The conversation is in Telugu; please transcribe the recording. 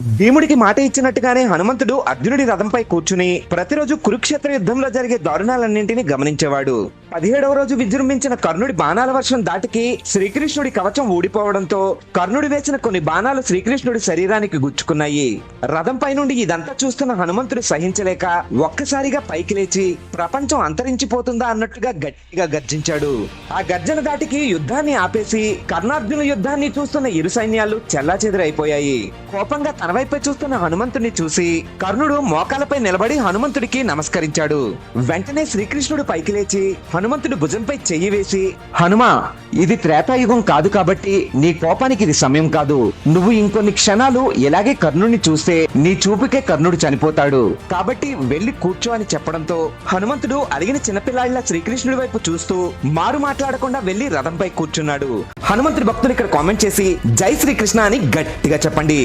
భీముడికి మాట ఇచ్చినట్టుగానే హనుమంతుడు అర్జునుడి రథంపై కూర్చుని ప్రతిరోజు కురుక్షేత్ర యుద్ధంలో జరిగే దారుణాలన్నింటినీ గమనించేవాడు. 17వ రోజు విజృంభించిన కర్ణుడి బాణాల వర్షం దాటికి శ్రీకృష్ణుడి కవచం ఊడిపోవడంతో కర్ణుడి వేసిన కొన్ని బాణాలు శ్రీకృష్ణుడి శరీరానికి గుచ్చుకున్నాయి. రథంపై నుండి ఇదంతా చూస్తున్న హనుమంతుడు సహించలేక ఒక్కసారిగా పైకి లేచి ప్రపంచం అంతరించిపోతుందా అన్నట్టుగా గట్టిగా గర్జించాడు. ఆ గర్జన దాటికి యుద్ధాన్ని ఆపేసి కర్ణార్జున యుద్ధాన్ని చూస్తున్న ఇరు సైన్యాలు చెల్లాచెదురైపోయాయి. కోపంగా తన వైపే చూస్తున్న హనుమంతుడిని చూసి కర్ణుడు మోకాలపై నిలబడి హనుమంతుడికి నమస్కరించాడు. వెంటనే శ్రీకృష్ణుడు పైకి లేచి హనుమంతుడి భుజంపై చెయ్యి వేసి, హనుమా, ఇది త్రేతాయుగం కాదు కాబట్టి నీ కోపానికి ఇది సమయం కాదు. నువ్వు ఇంకొన్ని క్షణాలు ఇలాగే కర్ణుడిని చూస్తే నీ చూపుకే కర్ణుడు చనిపోతాడు. కాబట్టి వెళ్లి కూర్చో అని చెప్పడంతో హనుమంతుడు అడిగిన చిన్నపిల్లాడిలా శ్రీకృష్ణుడి వైపు చూస్తూ మారు మాట్లాడకుండా వెళ్లి రథంపై కూర్చున్నాడు. హనుమంతుడి భక్తులు ఇక్కడ కామెంట్ చేసి జై శ్రీకృష్ణ అని గట్టిగా చెప్పండి.